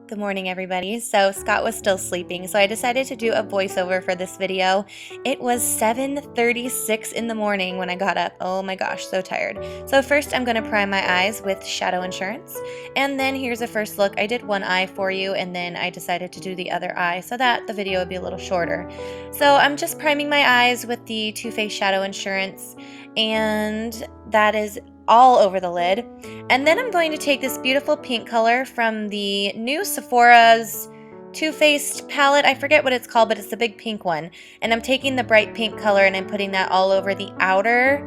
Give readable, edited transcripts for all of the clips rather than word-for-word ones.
Good morning, everybody. So Scott was still sleeping, so I decided to do a voiceover for this video. It was 7:36 in the morning when I got up. Oh my gosh, so tired. So first I'm going to prime my eyes with Shadow Insurance, and then here's a first look. I did one eye for you, and then I decided to do the other eye so that the video would be a little shorter. So I'm just priming my eyes with the Too Faced Shadow Insurance, and that is all over the lid. And then I'm going to take this beautiful pink color from the new Sephora's Too Faced palette. I forget what it's called, but it's the big pink one. And I'm taking the bright pink color and I'm putting that all over the outer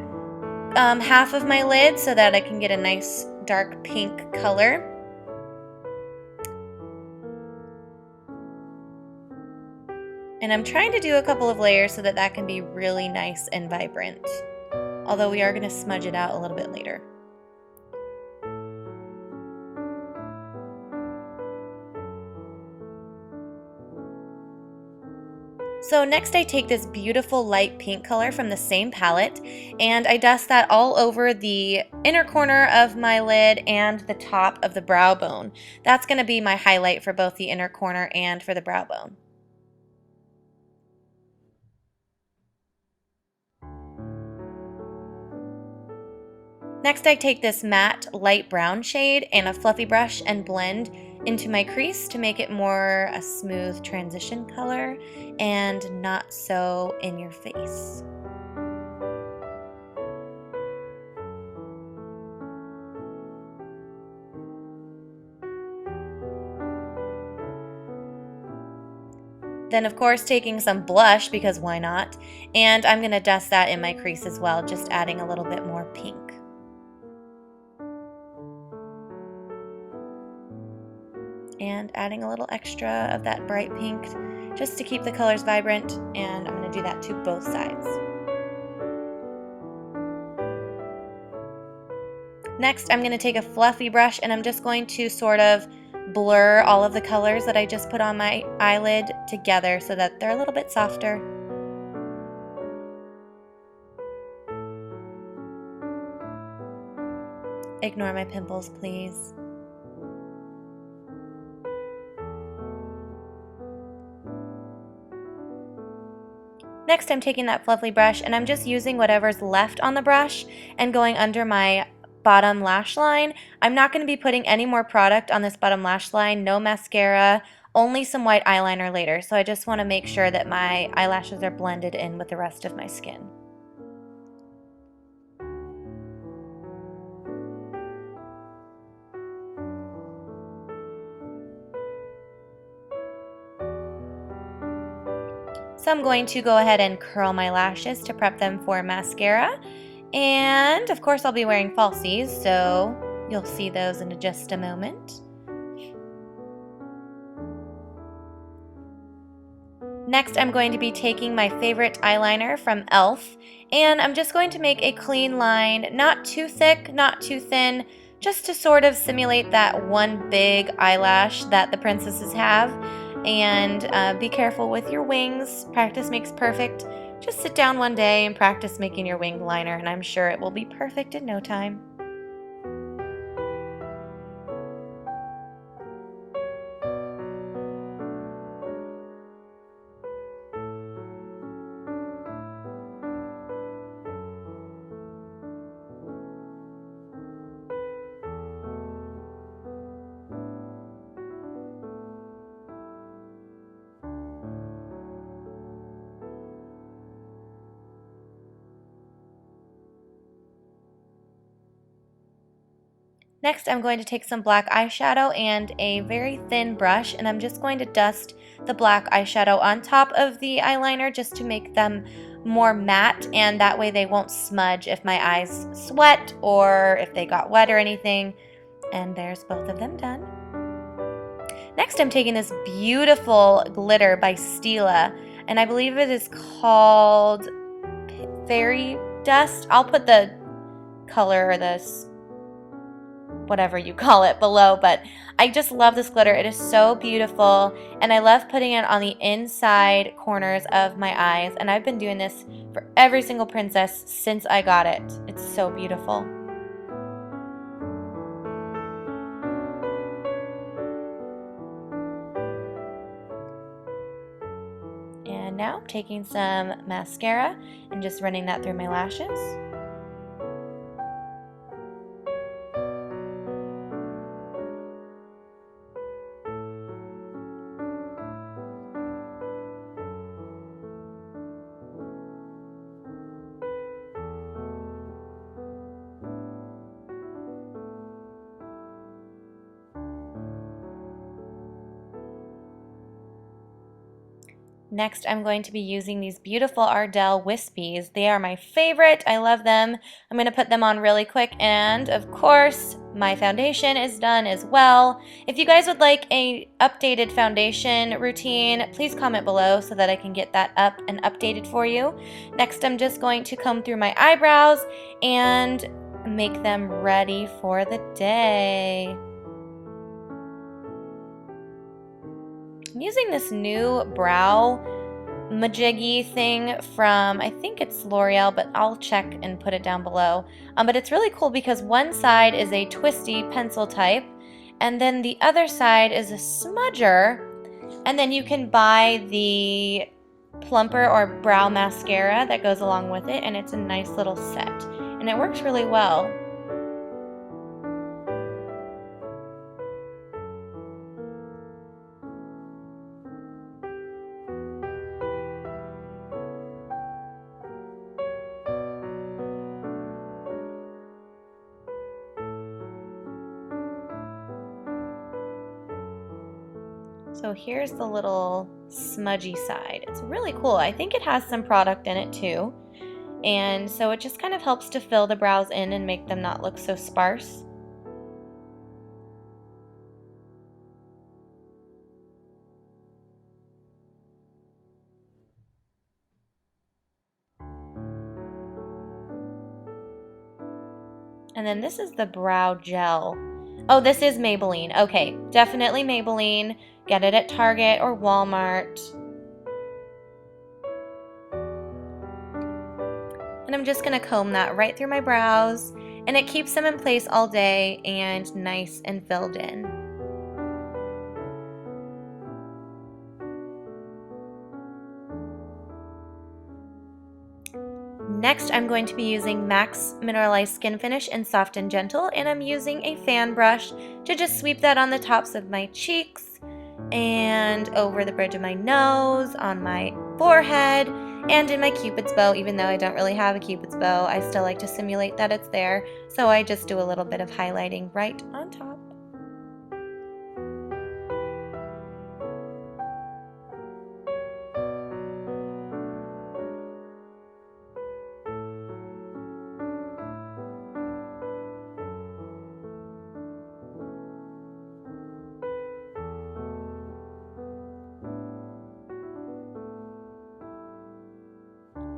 half of my lid so that I can get a nice dark pink color. And I'm trying to do a couple of layers so that that can be really nice and vibrant. Although we are going to smudge it out a little bit later. So next I take this beautiful light pink color from the same palette and I dust that all over the inner corner of my lid and the top of the brow bone. That's going to be my highlight for both the inner corner and for the brow bone. Next I take this matte light brown shade and a fluffy brush and blend into my crease to make it more a smooth transition color and not so in your face. Then of course taking some blush, because why not, and I'm going to dust that in my crease as well, just adding a little bit more pink. And adding a little extra of that bright pink just to keep the colors vibrant, and I'm going to do that to both sides. Next I'm going to take a fluffy brush and I'm just going to sort of blur all of the colors that I just put on my eyelid together so that they're a little bit softer. Ignore my pimples, please. Next, I'm taking that fluffy brush and I'm just using whatever's left on the brush and going under my bottom lash line. I'm not going to be putting any more product on this bottom lash line, no mascara, only some white eyeliner later. So I just want to make sure that my eyelashes are blended in with the rest of my skin. So I'm going to go ahead and curl my lashes to prep them for mascara. And of course I'll be wearing falsies, so you'll see those in just a moment. Next I'm going to be taking my favorite eyeliner from e.l.f. and I'm just going to make a clean line, not too thick, not too thin, just to sort of simulate that one big eyelash that the princesses have. And be careful with your wings. Practice makes perfect. Just sit down one day and practice making your wing liner, and I'm sure it will be perfect in no time. Next, I'm going to take some black eyeshadow and a very thin brush, and I'm just going to dust the black eyeshadow on top of the eyeliner just to make them more matte, and that way they won't smudge if my eyes sweat or if they got wet or anything. And there's both of them done. Next, I'm taking this beautiful glitter by Stila, and I believe it is called Fairy Dust. I'll put the color or this whatever you call it below, but I just love this glitter. It is so beautiful, and I love putting it on the inside corners of my eyes, and I've been doing this for every single princess since I got it. It's so beautiful. now taking some mascara and just running that through my lashes. Next, I'm going to be using these beautiful Ardell Wispies. They are my favorite. I love them. I'm going to put them on really quick, and of course, my foundation is done as well. If you guys would like a updated foundation routine, please comment below so that I can get that up and updated for you. Next, I'm just going to comb through my eyebrows and make them ready for the day. I'm using this new brow majiggy thing from, I think it's L'Oreal, but I'll check and put it down below. But it's really cool because one side is a twisty pencil type, and then the other side is a smudger, and then you can buy the plumper or brow mascara that goes along with it, and it's a nice little set, and it works really well. So here's the little smudgy side. It's really cool. I think it has some product in it too. And so it just kind of helps to fill the brows in and make them not look so sparse. And then this is the brow gel. Oh, this is Maybelline. Okay, definitely Maybelline. Get it at Target or Walmart. And I'm just going to comb that right through my brows, and it keeps them in place all day and nice and filled in. Next, I'm going to be using MAC's Mineralized Skin Finish in Soft and Gentle, and I'm using a fan brush to just sweep that on the tops of my cheeks and over the bridge of my nose, on my forehead, and in my Cupid's bow. Even though I don't really have a Cupid's bow, I still like to simulate that it's there, so I just do a little bit of highlighting right on top.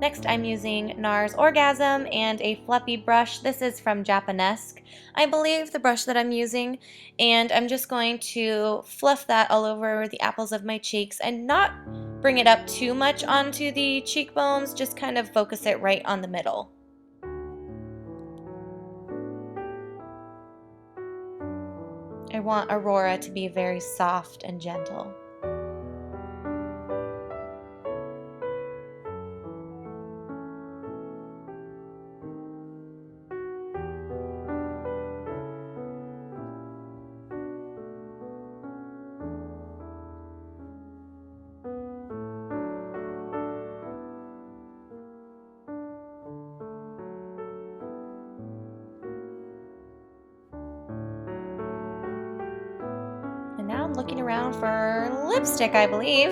Next, I'm using NARS Orgasm and a fluffy brush. This is from Japanesque, I believe, the brush that I'm using. And I'm just going to fluff that all over the apples of my cheeks and not bring it up too much onto the cheekbones, just kind of focus it right on the middle. I want Aurora to be very soft and gentle. Now I'm looking around for lipstick, I believe.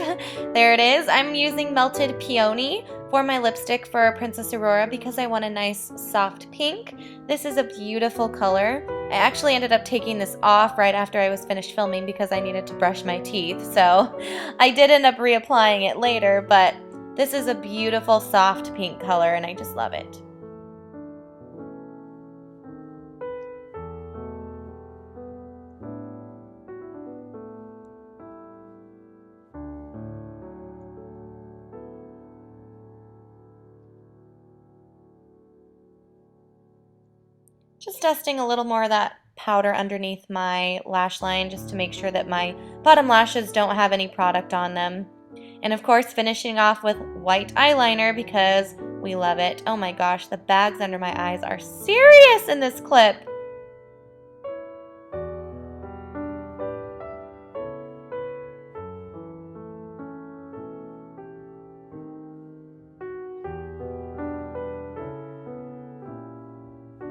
There it is. I'm using Melted Peony for my lipstick for Princess Aurora because I want a nice soft pink. This is a beautiful color. I actually ended up taking this off right after I was finished filming because I needed to brush my teeth, so I did end up reapplying it later, but this is a beautiful soft pink color and I just love it. Just dusting a little more of that powder underneath my lash line just to make sure that my bottom lashes don't have any product on them. And of course, finishing off with white eyeliner because we love it. Oh my gosh, the bags under my eyes are serious in this clip.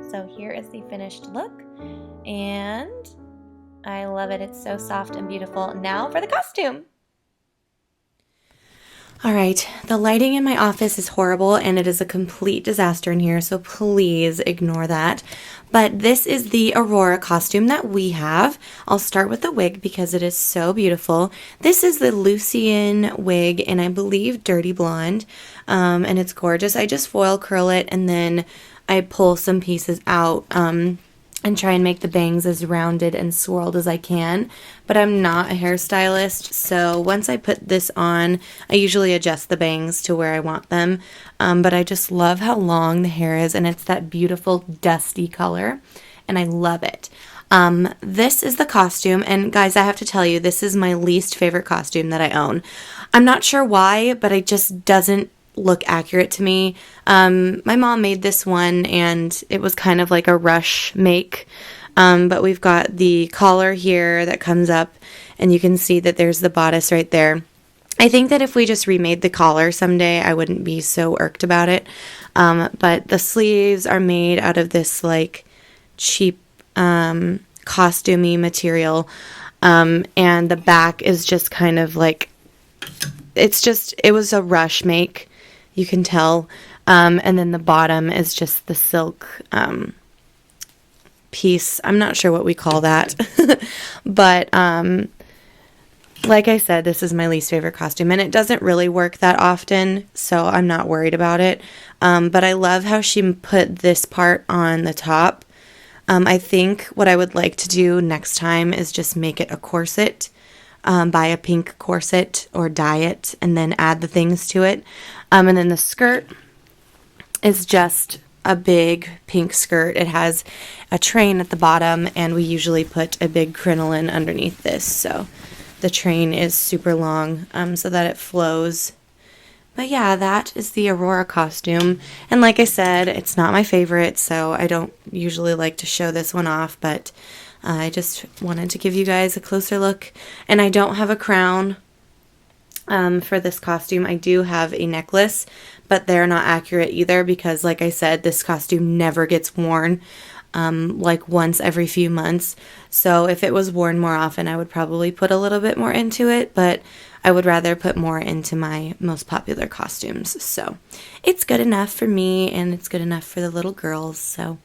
So here is the finished look, and I love it. It's so soft and beautiful. Now for the costume. All right, the lighting in my office is horrible and it is a complete disaster in here, so please ignore that. But this is the Aurora costume that we have. I'll start with the wig because it is so beautiful. This is the Lucian wig in, I believe, Dirty Blonde, and it's gorgeous. I just foil curl it and then I pull some pieces out and try and make the bangs as rounded and swirled as I can. But I'm not a hairstylist, so once I put this on, I usually adjust the bangs to where I want them. But I just love how long the hair is, and it's that beautiful dusty color, and I love it. This is the costume, and guys, I have to tell you, this is my least favorite costume that I own. I'm not sure why, but it just doesn't look accurate to me. My mom made this one and it was kind of like a rush make, but we've got the collar here that comes up and you can see that there's the bodice right there. I think that if we just remade the collar someday, I wouldn't be so irked about it. But the sleeves are made out of this like cheap costumey material, and the back is just kind of like, it was a rush make. You can tell. And then the bottom is just the silk piece. I'm not sure what we call that. But like I said, this is my least favorite costume. And it doesn't really work that often, so I'm not worried about it. But I love how she put this part on the top. I think what I would like to do next time is just make it a corset. Buy a pink corset or dye it and then add the things to it. And then the skirt is just a big pink skirt. It has a train at the bottom, and we usually put a big crinoline underneath this. So the train is super long so that it flows. But yeah, that is the Aurora costume. And like I said, it's not my favorite, so I don't usually like to show this one off, but I just wanted to give you guys a closer look. And I don't have a crown for this costume. I do have a necklace, but they're not accurate either because, like I said, this costume never gets worn, like once every few months. So if it was worn more often, I would probably put a little bit more into it, but I would rather put more into my most popular costumes. So it's good enough for me, and it's good enough for the little girls. So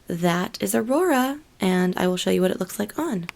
that is Aurora, and I will show you what it looks like on.